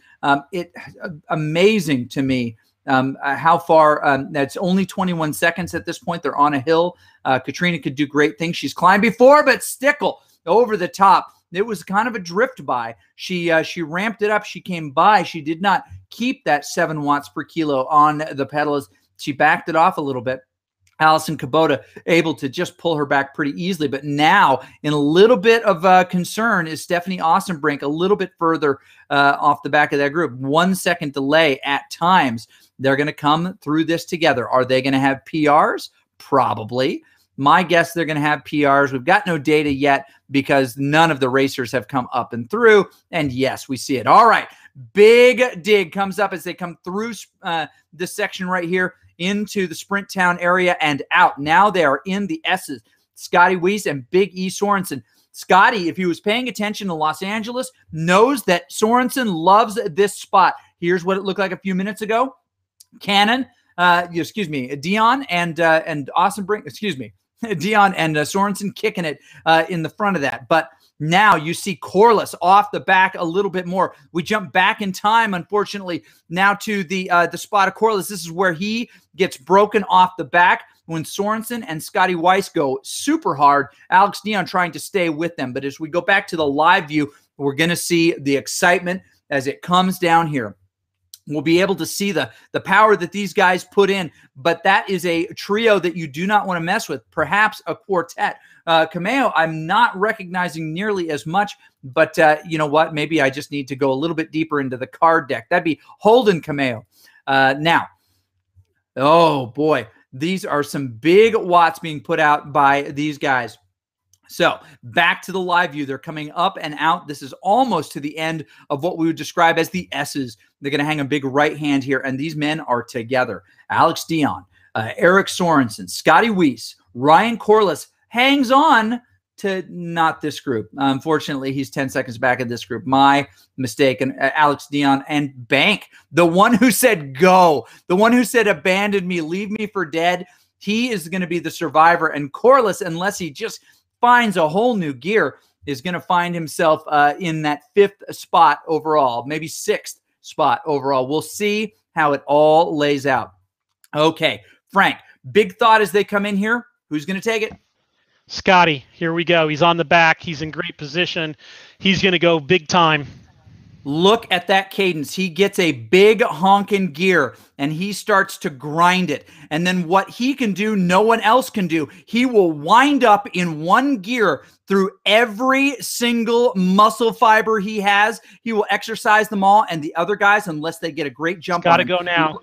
B: Amazing to me how far. That's only 21 seconds at this point. They're on a hill. Katrina could do great things. She's climbed before, but Stickle over the top. It was kind of a drift by. She ramped it up. She came by. She did not keep that 7 watts per kilo on the pedals. She backed it off a little bit. Allison Kubota able to just pull her back pretty easily. But now in a little bit of concern is Stephanie Austin-Brink, a little bit further off the back of that group. 1 second delay at times. They're going to come through this together. Are they going to have PRs? Probably. My guess, they're going to have PRs. We've got no data yet because none of the racers have come up and through. And yes, we see it. All right. Big dig comes up as they come through this section right here into the Sprint Town area and out. Now they are in the S's. Scotty Weiss and Big E Sorensen. Scotty, if he was paying attention to Los Angeles, knows that Sorensen loves this spot. Here's what it looked like a few minutes ago. Dion and Austin Brink, Dion and Sorensen kicking it in the front of that. But now you see Corliss off the back a little bit more. We jump back in time, unfortunately, now to the spot of Corliss. This is where he gets broken off the back when Sorensen and Scotty Weiss go super hard. Alex Dion trying to stay with them. But as we go back to the live view, we're going to see the excitement as it comes down here. We'll be able to see the power that these guys put in, but that is a trio that you do not want to mess with, perhaps a quartet. Cameo, I'm not recognizing nearly as much, but you know what? Maybe I just need to go a little bit deeper into the card deck. That'd be Holden Cameo. Now, oh boy, these are some big watts being put out by these guys. So back to the live view. They're coming up and out. This is almost to the end of what we would describe as the S's. They're going to hang a big right hand here, and these men are together. Alex Dion, Eric Sorensen, Scotty Weiss, Ryan Corliss hangs on to not this group. Unfortunately, he's 10 seconds back in this group. My mistake. And Alex Dion and Bank, the one who said go, the one who said abandon me, leave me for dead, he is going to be the survivor. And Corliss, unless he just finds a whole new gear, is going to find himself in that 5th spot overall, maybe 6th spot overall. We'll see how it all lays out. Okay, Frank, big thought as they come in here. Who's going to take it?
A: Scotty, here we go. He's on the back. He's in great position. He's going to go big time.
B: Look at that cadence. He gets a big honking gear and he starts to grind it. And then what he can do, no one else can do. He will wind up in one gear through every single muscle fiber he has. He will exercise them all. And the other guys, unless they get a great jump on him.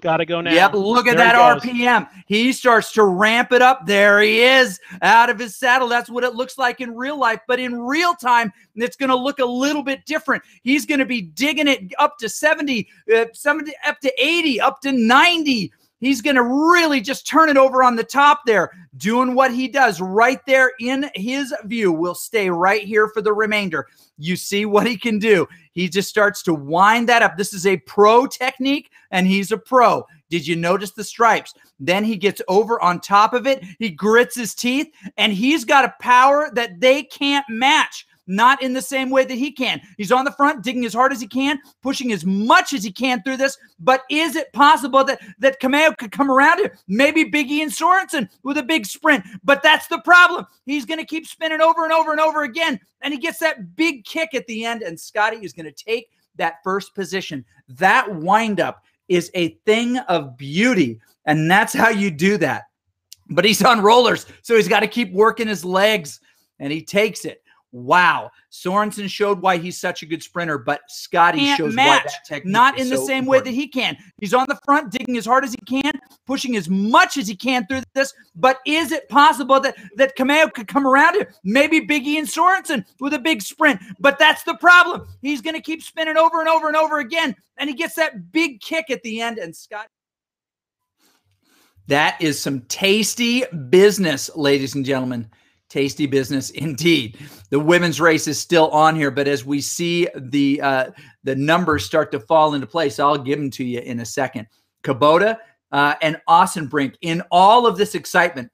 A: Got to go now.
B: Yep, look at that RPM. He starts to ramp it up. There he is out of his saddle. That's what it looks like in real life. But in real time, it's going to look a little bit different. He's going to be digging it up to 70, up to 80, up to 90. He's going to really just turn it over on the top there, doing what he does right there in his view. We'll stay right here for the remainder. You see what he can do. He just starts to wind that up. This is a pro technique, and he's a pro. Did you notice the stripes? Then he gets over on top of it. He grits his teeth, and he's got a power that they can't match. Not in the same way that he can. He's on the front, digging as hard as he can, pushing as much as he can through this. But is it possible that Cameo could come around here? Maybe Big E and Sorensen with a big sprint. But that's the problem. He's going to keep spinning over and over and over again. And he gets that big kick at the end. And Scotty is going to take that first position. That windup is a thing of beauty. And that's how you do that. But he's on rollers, so he's got to keep working his legs. And he takes it. Wow. Sorensen showed why he's such a good sprinter, but Scotty shows why that technique
C: not
B: is
C: in the
B: so
C: same
B: important.
C: way that he can. He's on the front, digging as hard as he can, pushing as much as he can through this. But is it possible that Cameo could come around here? Maybe Big E and Sorensen with a big sprint. But that's the problem. He's going to keep spinning over and over and over again, and he gets that big kick at the end, and Scott.
B: That is some tasty business, ladies and gentlemen. Tasty business indeed. The women's race is still on here, but as we see the numbers start to fall into place, I'll give them to you in a second. Kubota and Austin-Brink, in all of this excitement,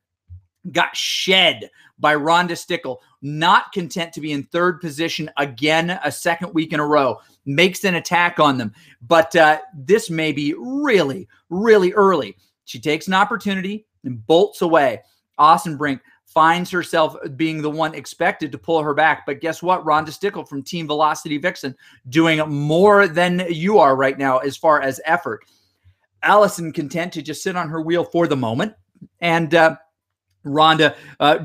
B: got shed by Rhonda Stickle, not content to be in third position again a second week in a row, makes an attack on them. But this may be really, really early. She takes an opportunity and bolts away. Austin-Brink finds herself being the one expected to pull her back. But guess what? Rhonda Stickle from Team Velocity Vixen doing more than you are right now as far as effort. Allison content to just sit on her wheel for the moment, and Rhonda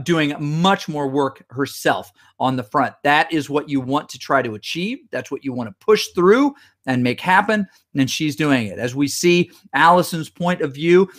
B: doing much more work herself on the front. That is what you want to try to achieve. That's what you want to push through and make happen, and she's doing it. As we see Allison's point of view,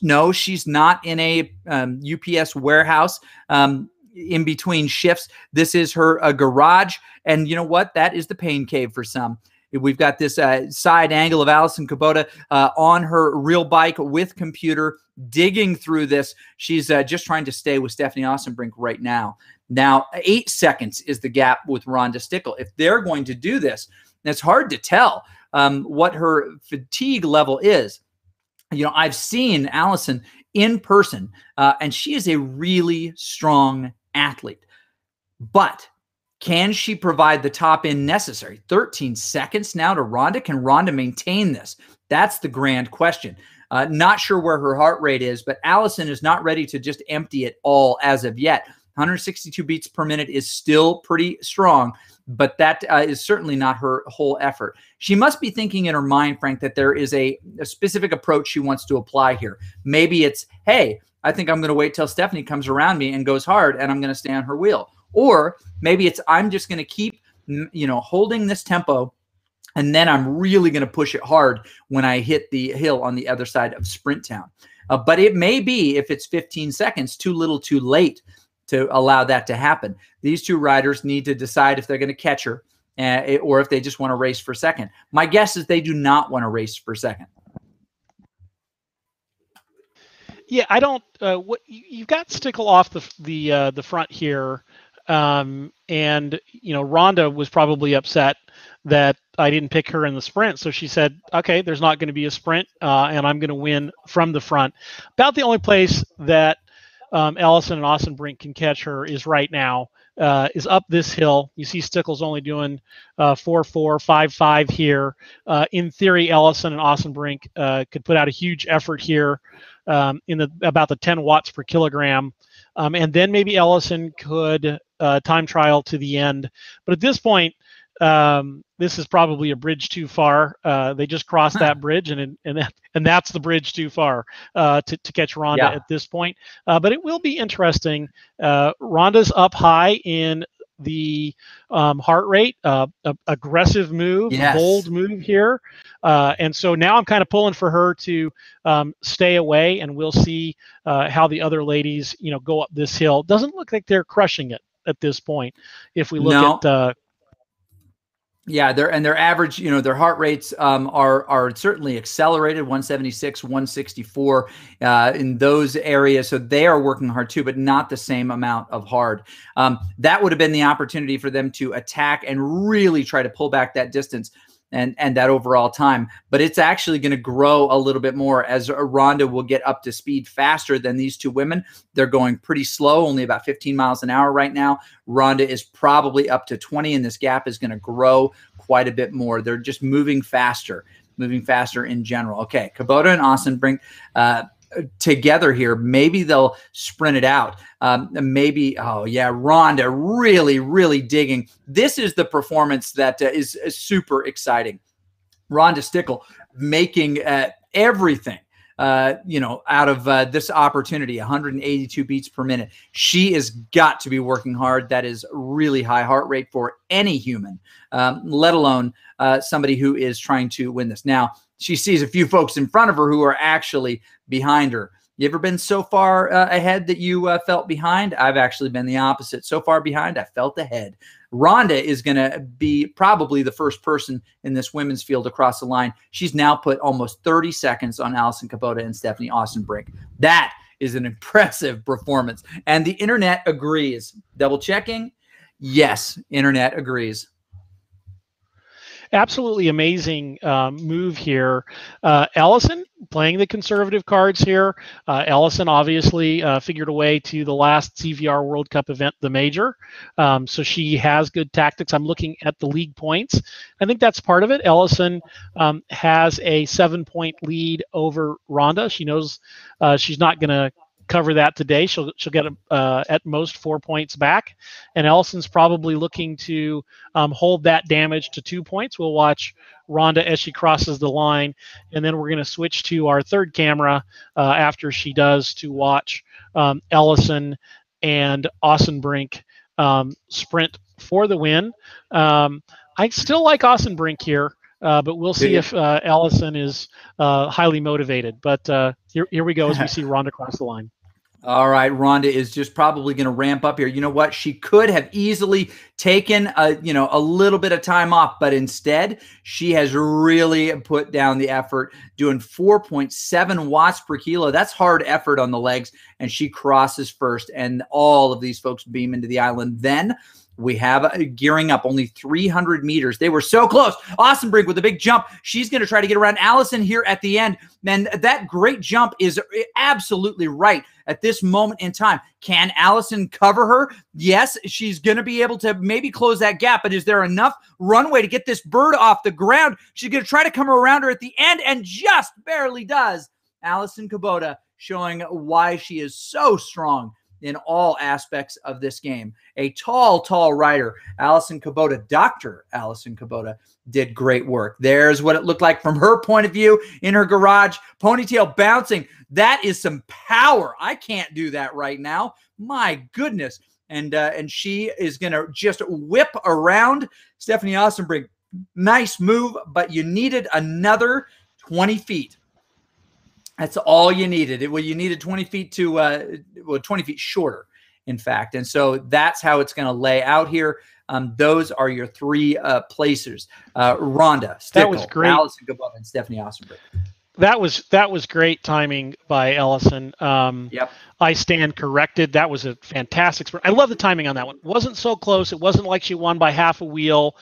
B: no, she's not in a UPS warehouse in between shifts. This is her garage, and you know what? That is the pain cave for some. We've got this side angle of Allison Kubota on her real bike with computer, digging through this. She's just trying to stay with Stephanie Austin-Brink right now. Now, 8 seconds is the gap with Rhonda Stickle. If they're going to do this, it's hard to tell what her fatigue level is. You know, I've seen Allison in person, and she is a really strong athlete. But can she provide the top end necessary? 13 seconds now to Rhonda. Can Rhonda maintain this? That's the grand question. Not sure where her heart rate is, but Allison is not ready to just empty it all as of yet. 162 beats per minute is still pretty strong, but that is certainly not her whole effort. She must be thinking in her mind, Frank, that there is a specific approach she wants to apply here. Maybe it's, hey, I think I'm going to wait till Stephanie comes around me and goes hard, and I'm going to stay on her wheel. Or maybe it's, I'm just going to keep, holding this tempo, and then I'm really going to push it hard when I hit the hill on the other side of Sprint Town. But it may be, if it's 15 seconds, too little too late to allow that to happen. These two riders need to decide if they're going to catch her or if they just want to race for second. My guess is they do not want to race for second.
A: Yeah, I don't. What you've got Stickle off the front here, and Rhonda was probably upset that I didn't pick her in the sprint. So she said, "Okay, there's not going to be a sprint, and I'm going to win from the front." About the only place that Allison and Austin-Brink can catch her is right now, is up this hill. You see Stickle's only doing 4.4, 5.5 here. In theory, Allison and Austin-Brink could put out a huge effort here in about the 10 watts per kilogram. And then maybe Allison could time trial to the end. But at this point, this is probably a bridge too far. They just crossed that bridge, and that's the bridge too far to catch Rhonda at this point. But it will be interesting. Rhonda's up high in the heart rate, aggressive move, bold move here. And so now I'm kind of pulling for her to stay away, and we'll see how the other ladies, go up this hill. Doesn't look like they're crushing it at this point. If we look at
B: their average, their heart rates are certainly accelerated, 176, 164 in those areas. So they are working hard too, but not the same amount of hard. That would have been the opportunity for them to attack and really try to pull back that distance and that overall time. But it's actually going to grow a little bit more as Rhonda will get up to speed faster than these two women. They're going pretty slow, only about 15 miles an hour right now. Rhonda is probably up to 20, and this gap is going to grow quite a bit more. They're just moving faster in general. Okay, Kubota and Austin-Brink together here. Maybe they'll sprint it out. Rhonda really, really digging. This is the performance that is super exciting. Rhonda Stickle making everything out of this opportunity, 182 beats per minute. She has got to be working hard. That is really high heart rate for any human, let alone somebody who is trying to win this. Now, she sees a few folks in front of her who are actually behind her. You ever been so far ahead that you felt behind? I've actually been the opposite. So far behind, I felt ahead. Rhonda is going to be probably the first person in this women's field across the line. She's now put almost 30 seconds on Allison Kubota and Stephanie Austin-Brink. That is an impressive performance. And the internet agrees. Double checking. Yes, internet agrees.
A: Absolutely amazing move here. Allison playing the conservative cards here. Allison obviously figured a way to the last CVR World Cup event, the major. So she has good tactics. I'm looking at the league points. I think that's part of it. Allison has a 7-point lead over Rhonda. She knows she's not going to cover that today. She'll get at most 4 points back, and Ellison's probably looking to hold that damage to 2 points. We'll watch Rhonda as she crosses the line, and then we're going to switch to our third camera after she does to watch Ellison and Ossenbrink sprint for the win. I still like Ossenbrink here. But we'll see if Ellison is highly motivated. But here we go as we see Rhonda cross the line.
C: All right, Rhonda is just probably going to ramp up here. You know what? She could have easily taken a little bit of time off, but instead she has really put down the effort, doing 4.7 watts per kilo. That's hard effort on the legs, and she crosses first, and all of these folks beam into the island. Then we have gearing up, only 300 meters. They were so close. Ossenbrink with a big jump. She's going to try to get around Allison here at the end. And that great jump is absolutely right at this moment in time. Can Allison cover her? Yes, she's going to be able to maybe close that gap, but is there enough runway to get this bird off the ground? She's going to try to come around her at the end and just barely does. Allison Kubota showing why she is so strong in all aspects of this game. A tall rider, Allison Kubota, Dr. Allison Kubota, did great work. There's what it looked like from her point of view in her garage. Ponytail bouncing. That is some power. I can't do that right now. My goodness. And she is going to just whip around Stephanie Ossenbrink. Nice move, but you needed another 20 feet. That's all you needed. You needed 20 feet to 20 feet shorter, in fact. And so that's how it's going to lay out here. Those are your three placers. Rhonda, Stickle,
A: that was great.
C: Allison Kubota, and Stephanie Ossenbrink.
A: That was great timing by Ellison.
C: Yep.
A: I stand corrected. That was a fantastic sprint. I love the timing on that one. It wasn't so close. It wasn't like she won by half a wheel.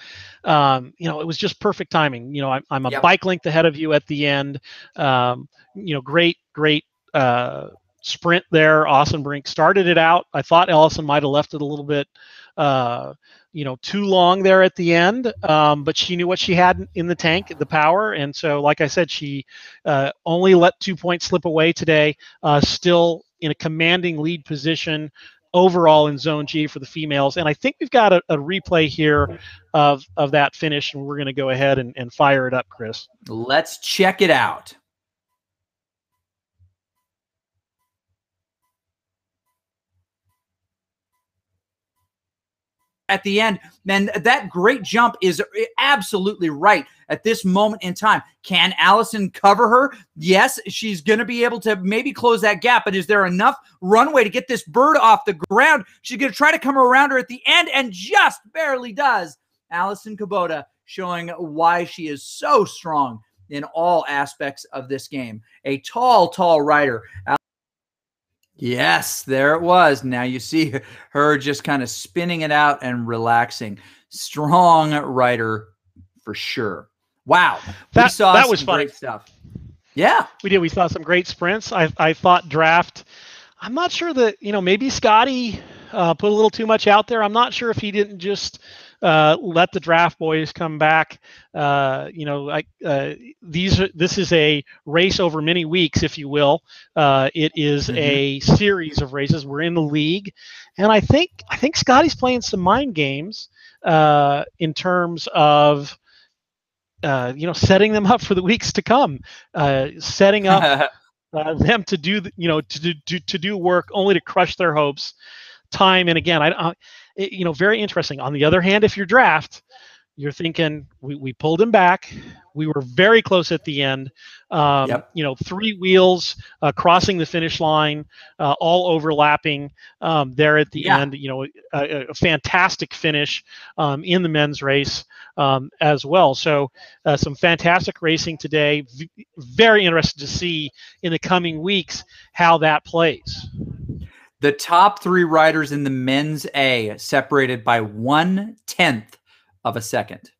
A: It was just perfect timing. I'm a bike length ahead of you at the end. Great sprint there. Ossenbrink started it out. I thought Ellison might have left it a little bit, too long there at the end. But she knew what she had in the tank, the power. And so, like I said, she only let 2 points slip away today, still in a commanding lead position overall in Zone G for the females. And I think we've got a replay here of that finish, and we're going to go ahead and fire it up, Chris.
C: Let's check it out. At the end, and that great jump is absolutely right at this moment in time. Can Allison cover her? Yes, she's going to be able to maybe close that gap, but is there enough runway to get this bird off the ground? She's going to try to come around her at the end and just barely does. Allison Kubota showing why she is so strong in all aspects of this game. A tall rider. Yes, there it was. Now you see her just kind of spinning it out and relaxing. Strong rider for sure. Wow.
A: That was fun.
C: Great stuff. Yeah.
A: We did. We saw some great sprints. I thought draft. I'm not sure that, maybe Scotty put a little too much out there. I'm not sure if he didn't just let the draft boys come back. This is a race over many weeks, if you will. It is a series of races. We're in the league, and I think Scotty's playing some mind games in terms of setting them up for the weeks to come, setting up them to do to do work only to crush their hopes time and again. Very interesting. On the other hand, if you're draft, you're thinking we pulled him back. We were very close at the end. 3 wheels crossing the finish line, all overlapping there at the end. A fantastic finish in the men's race as well. So some fantastic racing today. Very interested to see in the coming weeks how that plays.
C: The top 3 riders in the men's A separated by 1/10 of a second.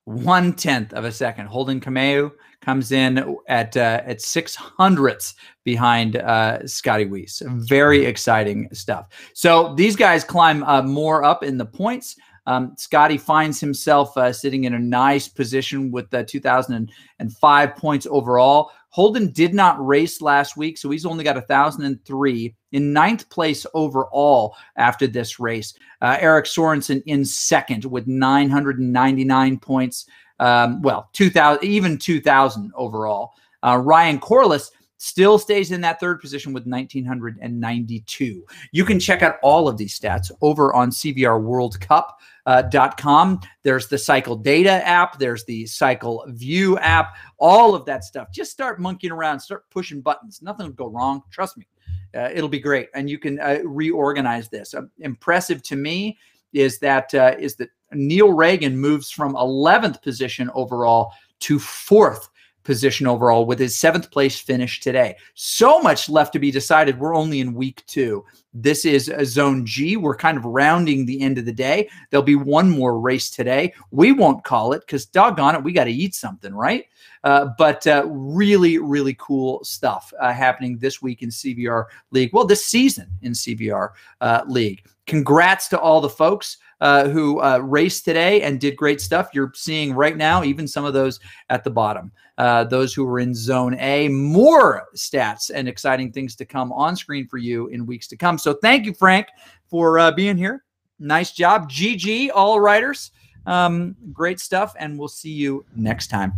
C: 1/10 of a second. Holden Kameu comes in at 600ths behind Scotty Weiss. Very exciting stuff. So these guys climb more up in the points.
B: Scotty finds himself sitting in a nice position with 2,005 points overall. Holden did not race last week, so he's only got 1,003 in ninth place overall after this race. Eric Sorensen in second with 999 points. 2,000, even 2,000 overall. Ryan Corliss still stays in that third position with 1,992. You can check out all of these stats over on CVRWorldCup.com. There's the Cycle Data app. There's the Cycle View app. All of that stuff. Just start monkeying around. Start pushing buttons. Nothing will go wrong. Trust me. It'll be great. And you can reorganize this. Impressive to me is that Neil Reagan moves from 11th position overall to 4th position overall with his 7th place finish today. So much left to be decided. We're only in week 2. This is a Zone G. We're kind of rounding the end of the day. There'll be one more race today. We won't call it because doggone it, we got to eat something, right? But really, really cool stuff happening this week in CVR League. Well, this season in CVR League. Congrats to all the folks who raced today and did great stuff. You're seeing right now, even some of those at the bottom, those who were in Zone A. More stats and exciting things to come on screen for you in weeks to come. So thank you, Frank, for being here. Nice job. GG, all riders. Great stuff, and we'll see you next time.